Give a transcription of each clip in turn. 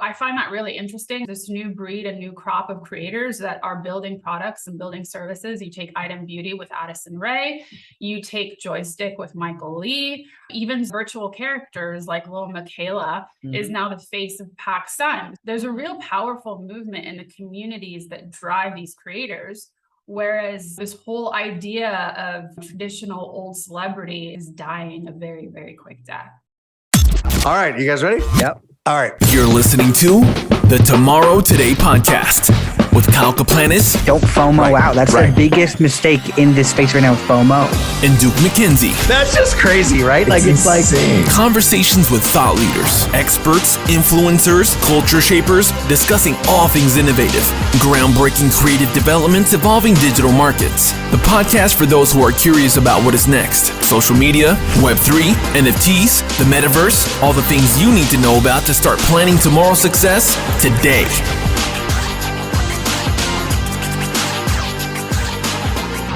I find that really interesting. This new breed, a new crop of creators that are building products and building services. You take Item Beauty with Addison Rae, you take Joystick with Michael Lee, even virtual characters like Lil Michaela is now the face of PacSun. There's a real powerful movement in the communities that drive these creators. Whereas this whole idea of traditional old celebrity is dying a very, very quick death. All right, you guys ready? Yep. All right. You're listening to the Tomorrow Today podcast with Kaplanis. Don't FOMO out. That's the biggest mistake in this space right now, FOMO. And Duke McKenzie. That's just crazy, right? It's like Conversations with thought leaders, experts, influencers, culture shapers, discussing all things innovative, groundbreaking creative developments, evolving digital markets. The podcast for those who are curious about what is next. Social media, Web3, NFTs, the metaverse, all the things you need to know about to start planning tomorrow's success today.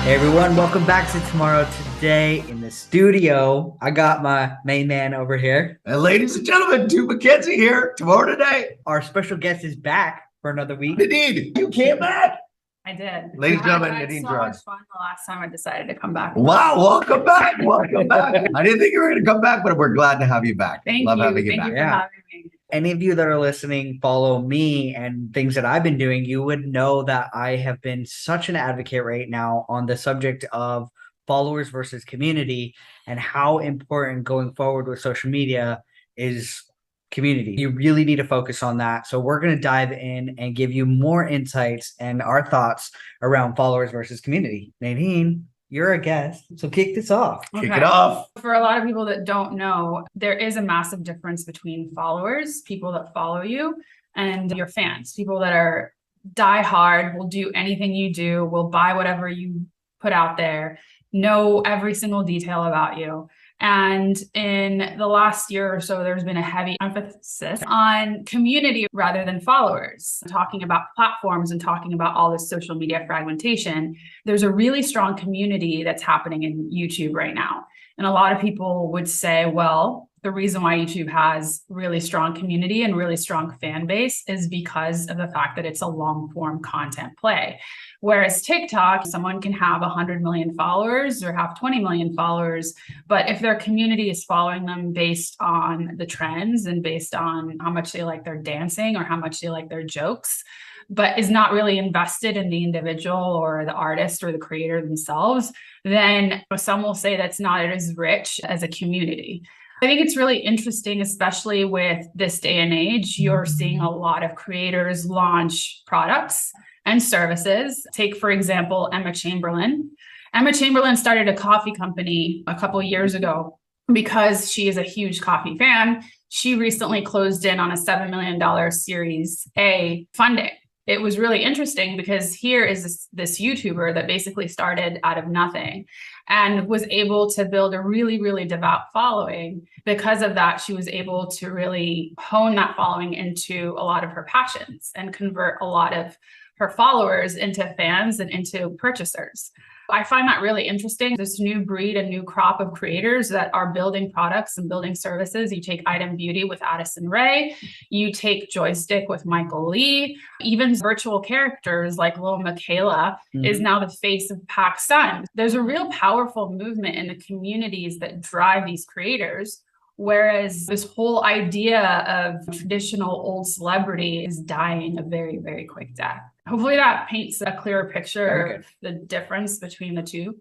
Hey everyone, welcome back to Tomorrow Today. In the studio, I got my main man over here. And ladies and gentlemen, Duke McKenzie here. Tomorrow Today. Our special guest is back for another week. Nadine, you came back. I did. Ladies and gentlemen, I had Nadine so Drug. much fun the last time I decided to come back. Wow, welcome back. Welcome back. I didn't think you were going to come back, but we're glad to have you back. Love having you Thank back. you for having me. Any of you that are listening, follow me and things that I've been doing, you would know that I have been such an advocate right now on the subject of followers versus community and how important going forward with social media is community. You really need to focus on that. So we're going to dive in and give you more insights and our thoughts around followers versus community. Nadine, you're a guest, so kick this off. Kick it off. For a lot of people that don't know, there is a massive difference between followers, people that follow you, and your fans, people that are die hard, will do anything you do, will buy whatever you put out there, know every single detail about you. And in the last year or so, there's been a heavy emphasis on community rather than followers, talking about platforms and talking about all this social media fragmentation. There's a really strong community that's happening in YouTube right now. And a lot of people would say, well, the reason why YouTube has really strong community and really strong fan base is because of the fact that it's a long form content play. Whereas TikTok, someone can have 100 million followers or have 20 million followers, but if their community is following them based on the trends and based on how much they like their dancing or how much they like their jokes, but is not really invested in the individual or the artist or the creator themselves, then some will say that's not as rich as a community. I think it's really interesting, especially with this day and age, you're seeing a lot of creators launch products and services. Take, for example, Emma Chamberlain. Emma Chamberlain started a coffee company a couple of years ago because she is a huge coffee fan. She recently closed in on a $7 million Series A funding. It was really interesting because here is this YouTuber that basically started out of nothing and was able to build a really, really devout following. Because of that, she was able to really hone that following into a lot of her passions and convert a lot of her followers into fans and into purchasers. I find that really interesting. This new breed, a new crop of creators that are building products and building services. You take Item Beauty with Addison Rae, you take Joystick with Michael Lee, even virtual characters like Lil Michaela is now the face of PacSun. There's a real powerful movement in the communities that drive these creators. Whereas this whole idea of traditional old celebrity is dying a very, very quick death. Hopefully that paints a clearer picture of the difference between the two.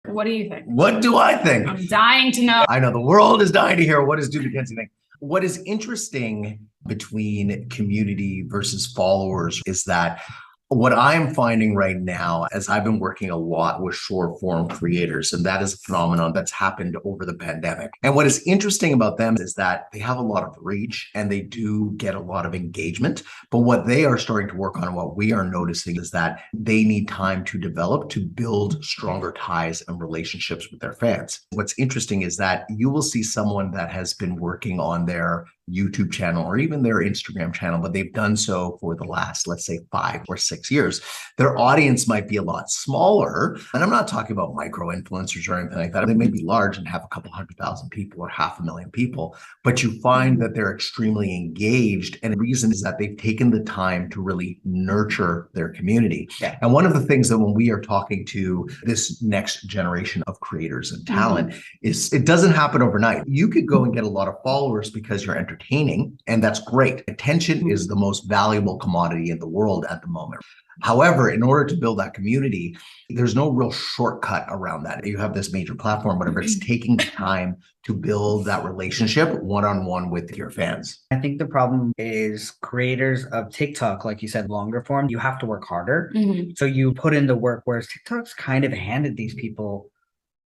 What do you think? What do I think? I'm dying to know. I know the world is dying to hear. What does Duke McKenzie think? What is interesting between community versus followers is that what I'm finding right now, as I've been working a lot with short form creators, and that is a phenomenon that's happened over the pandemic. And what is interesting about them is that they have a lot of reach and they do get a lot of engagement. But what they are starting to work on and what we are noticing is that they need time to develop, to build stronger ties and relationships with their fans. What's interesting is that you will see someone that has been working on their YouTube channel or even their Instagram channel, but they've done so for the last, let's say, 5 or 6 years. Their audience might be a lot smaller. And I'm not talking about micro influencers or anything like that. They may be large and have a couple 100,000 people or 500,000 people, but you find that they're extremely engaged. And the reason is that they've taken the time to really nurture their community. Yeah. And one of the things that when we are talking to this next generation of creators and talent is it doesn't happen overnight. You could go and get a lot of followers because you're entertaining, and that's great. Attention is the most valuable commodity in the world at the moment. However, in order to build that community, there's no real shortcut around that. You have this major platform, whatever, it's taking the time to build that relationship one-on-one with your fans. I think the problem is creators of TikTok, like you said, longer form, you have to work harder. So you put in the work, whereas TikTok's kind of handed these people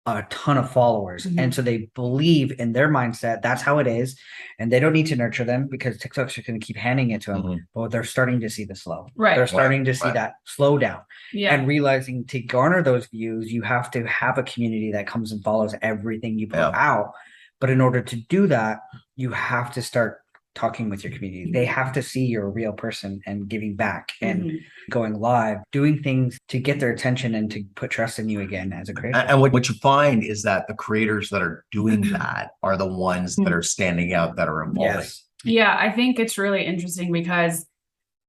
a ton of followers. And so they believe in their mindset, that's how it is. And they don't need to nurture them because TikTok's just going to keep handing it to them. But they're starting to see the slow. Right. They're starting to see that slow down. Yeah. And realizing to garner those views, you have to have a community that comes and follows everything you put out. But in order to do that, you have to start talking with your community. They have to see you're a real person and giving back and going live, doing things to get their attention and to put trust in you again as a creator. And what you find is that the creators that are doing that are the ones that are standing out, that are evolving. Yeah, I think it's really interesting because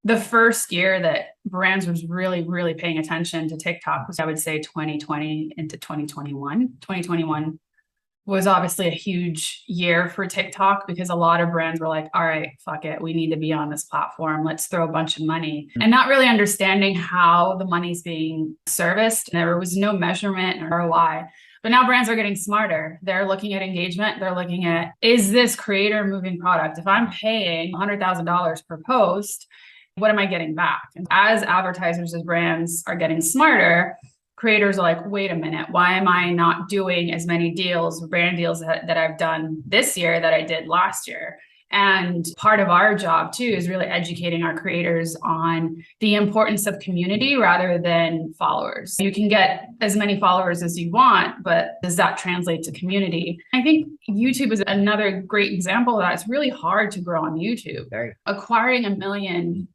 the first year that brands was really, really paying attention to TikTok was, I would say, 2020 into 2021. 2021 was obviously a huge year for TikTok because a lot of brands were like, all right, fuck it. We need to be on this platform. Let's throw a bunch of money and not really understanding how the money's being serviced. There was no measurement or ROI. But now brands are getting smarter. They're looking at engagement. They're looking at, is this creator moving product? If I'm paying $100,000 per post, what am I getting back? And as advertisers, as brands are getting smarter, creators are like, wait a minute, why am I not doing as many deals, brand deals that I've done this year that I did last year? And part of our job too is really educating our creators on the importance of community rather than followers. You can get as many followers as you want, but does that translate to community? I think YouTube is another great example of that. It's really hard to grow on YouTube. Acquiring 1 million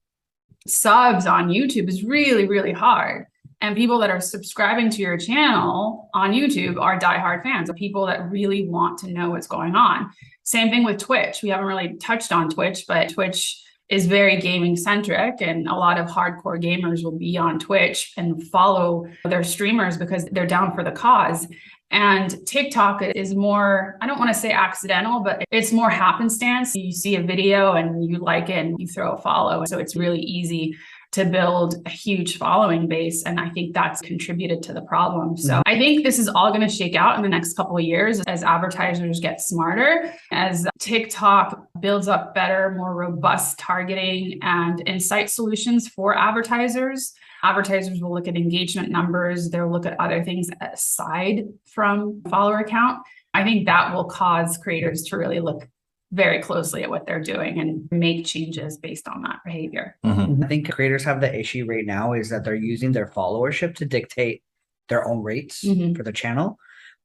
subs on YouTube is really, really hard. And people that are subscribing to your channel on YouTube are diehard fans, of people that really want to know what's going on. Same thing with Twitch. We haven't really touched on Twitch, but Twitch is very gaming centric, and a lot of hardcore gamers will be on Twitch and follow their streamers because they're down for the cause. And TikTok is more, I don't want to say accidental, but it's more happenstance. You see a video and you like it and you throw a follow. So it's really easy to build a huge following base. And I think that's contributed to the problem. So I think this is all going to shake out in the next couple of years as advertisers get smarter, as TikTok builds up better, more robust targeting and insight solutions for advertisers. Advertisers will look at engagement numbers. They'll look at other things aside from follower count. I think that will cause creators to really look very closely at what they're doing and make changes based on that behavior. I think creators have the issue right now is that they're using their followership to dictate their own rates for the channel.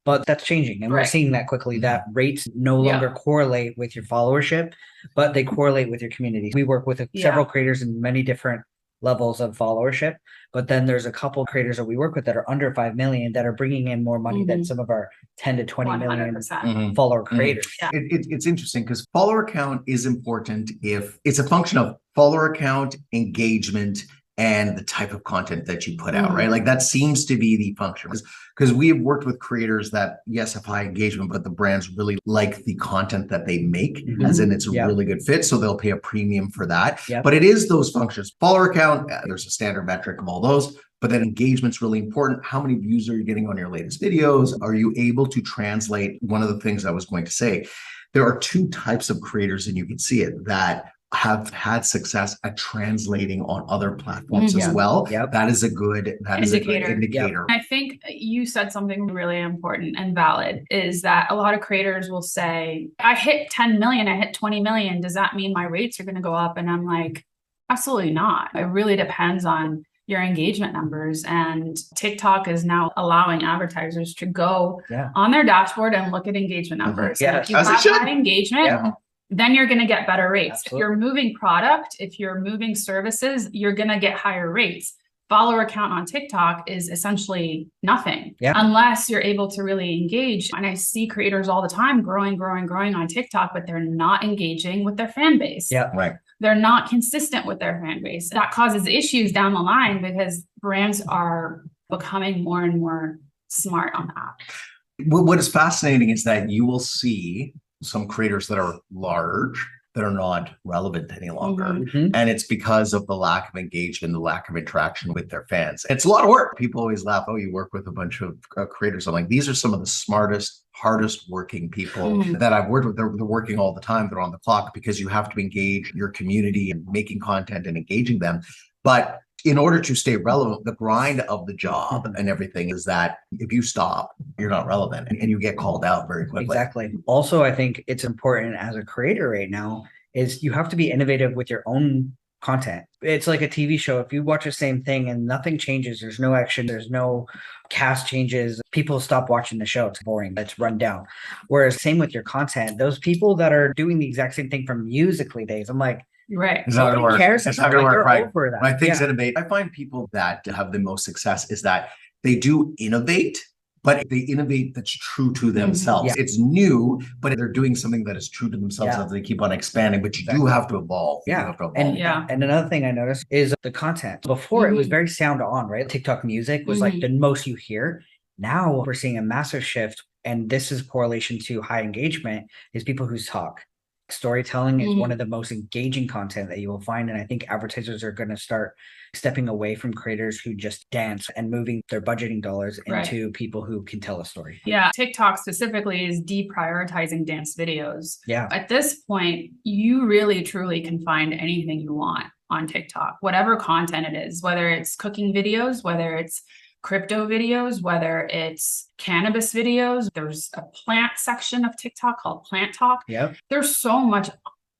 But that's changing. And we're seeing that quickly, that rates no longer correlate with your followership, but they correlate with your community. We work with several creators in many different levels of followership, but then there's a couple creators that we work with that are under 5 million that are bringing in more money than some of our 10 to 20 million follower creators. It's interesting because follower count is important if it's a function of follower count, engagement, and the type of content that you put out, right? Like that seems to be the function, because we have worked with creators that, yes, have high engagement, but the brands really like the content that they make, as in it's a really good fit. So they'll pay a premium for that. But it is those functions. Follower count, there's a standard metric of all those, but then engagement's really important. How many views are you getting on your latest videos? Are you able to translate? One of the things I was going to say, there are 2 types of creators, and you can see it, that have had success at translating on other platforms as well. That is a good indicator. I think you said something really important and valid, is that a lot of creators will say, I hit 10 million, I hit 20 million. Does that mean my rates are going to go up? And I'm like, absolutely not. It really depends on your engagement numbers. And TikTok is now allowing advertisers to go on their dashboard and look at engagement numbers. If you have high engagement, then you're going to get better rates. Absolutely. If you're moving product, if you're moving services, you're going to get higher rates. Follower count on TikTok is essentially nothing unless you're able to really engage. And I see creators all the time growing on TikTok, but they're not engaging with their fan base. Yeah, Right. They're not consistent with their fan base. That causes issues down the line because brands are becoming more and more smart on that. What is fascinating is that you will see some creators that are large that are not relevant any longer. Mhm. And it's because of the lack of engagement, the lack of interaction with their fans. It's a lot of work. People always laugh, oh, you work with a bunch of creators. I'm like, these are some of the smartest, hardest working people that I've worked with. They're working all the time. They're on the clock because you have to engage your community and making content and engaging them. But in order to stay relevant, the grind of the job and everything is that if you stop, you're not relevant and you get called out very quickly. Exactly. Also, I think it's important as a creator right now is you have to be innovative with your own content. It's like a TV show. If you watch the same thing and nothing changes, there's no action, there's no cast changes, people stop watching the show. It's boring. It's run down. Whereas same with your content, those people that are doing the exact same thing from Musical.ly days, I'm like, Right. It's not going to work. cares. It's not going to work, right? Over that. When things innovate, I find people that have the most success is that they do innovate, but they innovate that's true to themselves. Yeah. It's new, but they're doing something that is true to themselves as they keep on expanding. But you do have to evolve. You have to evolve. And another thing I noticed is the content. Before it was very sound on, right? TikTok music was like the most you hear. Now we're seeing a massive shift, and this is correlation to high engagement, is people who talk. Storytelling is one of the most engaging content that you will find. And I think advertisers are going to start stepping away from creators who just dance and moving their budgeting dollars into people who can tell a story. Yeah. TikTok specifically is deprioritizing dance videos. Yeah. At this point, you really truly can find anything you want on TikTok, whatever content it is, whether it's cooking videos, whether it's crypto videos, whether it's cannabis videos. There's a plant section of TikTok called Plant Talk. Yep. There's so much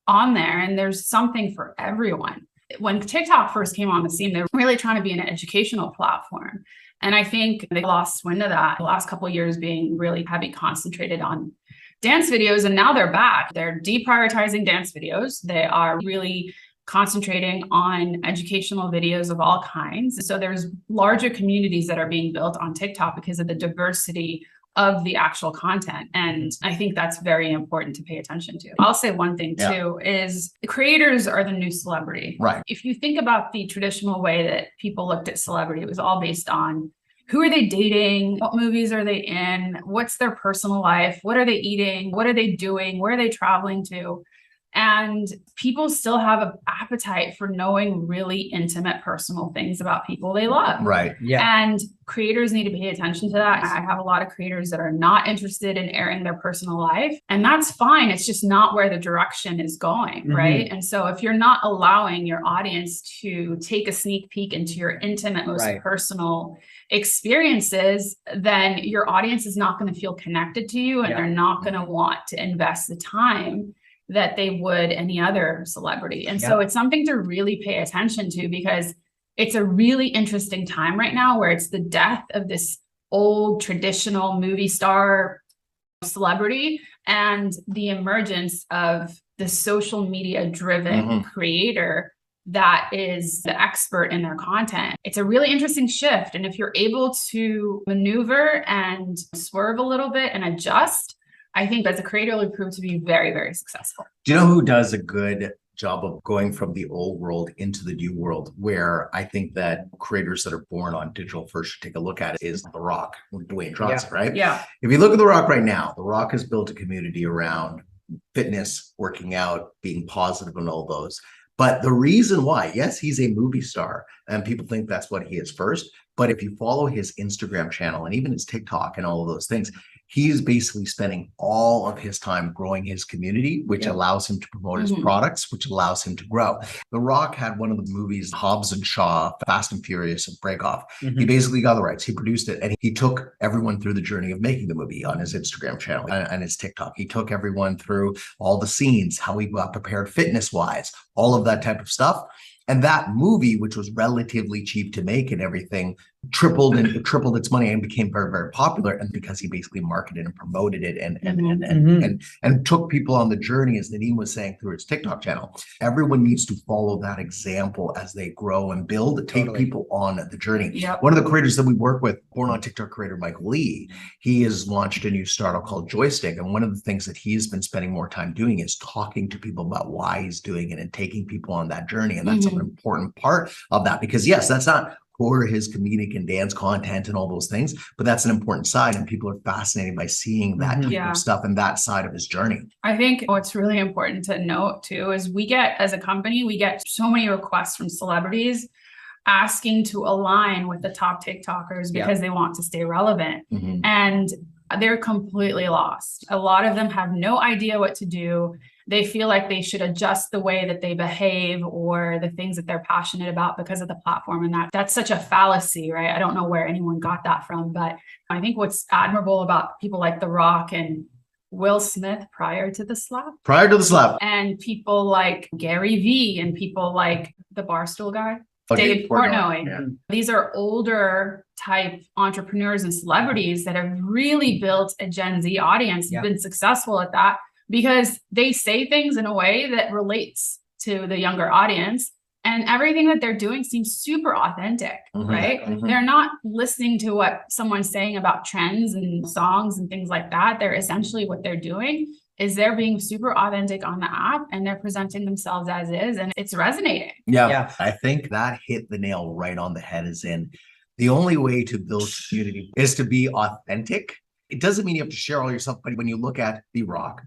on there and there's something for everyone. When TikTok first came on the scene, they were really trying to be an educational platform. And I think they lost wind of that the last couple of years being really heavy concentrated on dance videos. And now they're back. They're deprioritizing dance videos. They are really concentrating on educational videos of all kinds. So there's larger communities that are being built on TikTok because of the diversity of the actual content. And I think that's very important to pay attention to. I'll say one thing too, is creators are the new celebrity. Right. If you think about the traditional way that people looked at celebrity, it was all based on who are they dating? What movies are they in? What's their personal life? What are they eating? What are they doing? Where are they traveling to? And people still have an appetite for knowing really intimate, personal things about people they love. Right. Yeah. And creators need to pay attention to that. I have a lot of creators that are not interested in airing their personal life, and that's fine. It's just not where the direction is going, right? And so if you're not allowing your audience to take a sneak peek into your intimate, most personal experiences, then your audience is not going to feel connected to you, and they're not going to want to invest the time that they would any other celebrity. And so it's something to really pay attention to, because it's a really interesting time right now where it's the death of this old traditional movie star celebrity and the emergence of the social media driven creator that is the expert in their content. It's a really interesting shift. And if you're able to maneuver and swerve a little bit and adjust, I think as a creator will prove to be very, very successful. Do you know who does a good job of going from the old world into the new world, where I think that creators that are born on digital first should take a look at it, is The Rock, Dwayne Johnson, right? Yeah. If you look at The Rock right now, The Rock has built a community around fitness, working out, being positive, and all those. But the reason why, yes, he's a movie star and people think that's what he is first. But if you follow his Instagram channel and even his TikTok and all of those things, he is basically spending all of his time growing his community, which allows him to promote his products, which allows him to grow. The Rock had one of the movies, Hobbs and Shaw, Fast and Furious, and Break Off. He basically got the rights. He produced it, and he took everyone through the journey of making the movie on his Instagram channel and his TikTok. He took everyone through all the scenes, how he got prepared fitness-wise, all of that type of stuff. And that movie, which was relatively cheap to make and everything, tripled its money and became very, very popular. And because he basically marketed and promoted it and took people on the journey, as Nadine was saying, through its TikTok channel. Everyone needs to follow that example as they grow and build, take people on the journey. Yep. One of the creators that we work with, born on TikTok creator Mike Lee, he has launched a new startup called Joystick. And one of the things that he's been spending more time doing is talking to people about why he's doing it and taking people on that journey. And that's an important part of that, because yes, that's not core his comedic and dance content and all those things, but that's an important side, and people are fascinated by seeing that type of stuff and that side of his journey. I think what's really important to note too is as a company, we get so many requests from celebrities asking to align with the top TikTokers because they want to stay relevant. And they're completely lost. A lot of them have no idea what to do. They feel like they should adjust the way that they behave or the things that they're passionate about because of the platform. And that's such a fallacy, right? I don't know where anyone got that from, but I think what's admirable about people like The Rock and Will Smith prior to the slap, and people like Gary Vee and people like the Barstool guy, Dave Portnoy. These are older type entrepreneurs and celebrities that have really built a Gen Z audience, been successful at that, because they say things in a way that relates to the younger audience, and everything that they're doing seems super authentic, right? They're not listening to what someone's saying about trends and songs and things like that. They're essentially, what they're doing is they're being super authentic on the app, and they're presenting themselves as is, and it's resonating. Yeah. I think that hit the nail right on the head, as in the only way to build community is to be authentic. It doesn't mean you have to share all yourself, but when you look at The Rock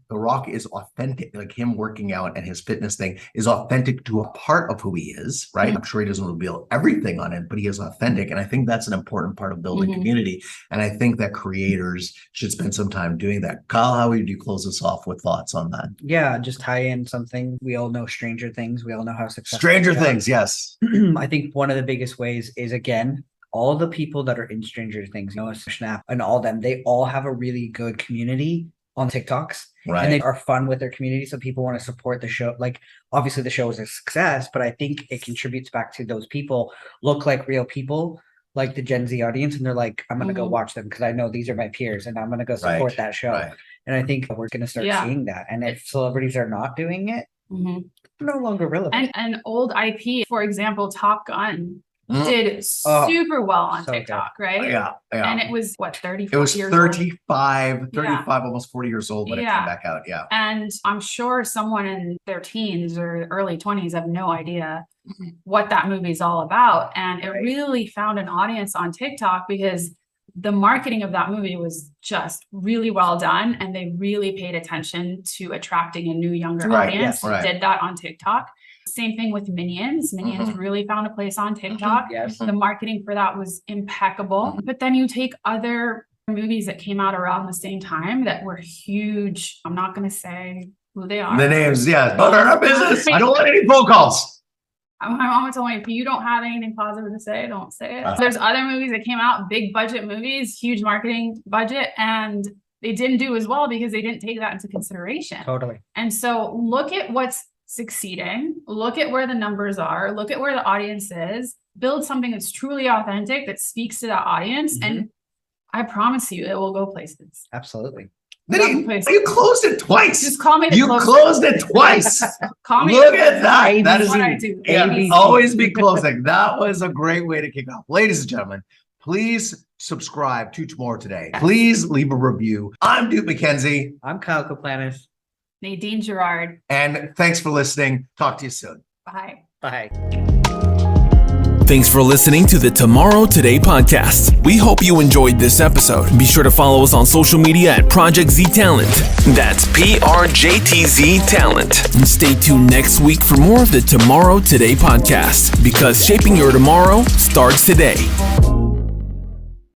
is authentic. Like, him working out and his fitness thing is authentic to a part of who he is, right? I'm sure he doesn't reveal everything on it, but he is authentic. And I think that's an important part of building community. And I think that creators should spend some time doing that. Kyle, how would you close us off with thoughts on that? Yeah, just tie in something. We all know Stranger Things. We all know how successful. Stranger Things, yes. I think one of the biggest ways is, again, all the people that are in Stranger Things, Snap and all them, they all have a really good community on TikToks. Right. And they are fun with their community. So people want to support the show. Like, obviously the show is a success, but I think it contributes back to those people look like real people, like the Gen Z audience. And they're like, I'm going to go watch them because I know these are my peers and I'm going to go support that show. Right. And I think we're going to start seeing that. And if celebrities are not doing it, they're no longer relevant. And old IP, for example, Top Gun did super well on TikTok, right? Yeah. And it was 35 it was years 35, almost 40 years old when it came back out. Yeah. And I'm sure someone in their teens or early 20s have no idea what that movie is all about. And it really found an audience on TikTok because the marketing of that movie was just really well done. And they really paid attention to attracting a new, younger audience. Did that on TikTok. Same thing with Minions. Minions really found a place on TikTok. The marketing for that was impeccable. But then you take other movies that came out around the same time that were huge. I'm not going to say who they are. The names, but they're not business. I don't want any phone calls. My mom told me, if you don't have anything positive to say, don't say it. There's other movies that came out, big budget movies, huge marketing budget, and they didn't do as well because they didn't take that into consideration. Totally. And so look at what's succeeding, look at where the numbers are, look at where the audience is, build something that's truly authentic that speaks to that audience, and I promise you it will go places. Absolutely. You closed it twice. Just call me. You closed it twice. Call me. Look at that. That is what I do. Always be closing. That was a great way to kick off. Ladies and gentlemen, please subscribe to Tomorrow Today. Please leave a review. I'm Duke McKenzie. I'm Kyle Kaplanis. Nadine Girard. And thanks for listening. Talk to you soon. Bye. Bye. Thanks for listening to the Tomorrow Today podcast. We hope you enjoyed this episode. Be sure to follow us on social media at Project Z Talent. That's PRJTZ Talent. And stay tuned next week for more of the Tomorrow Today podcast, because shaping your tomorrow starts today.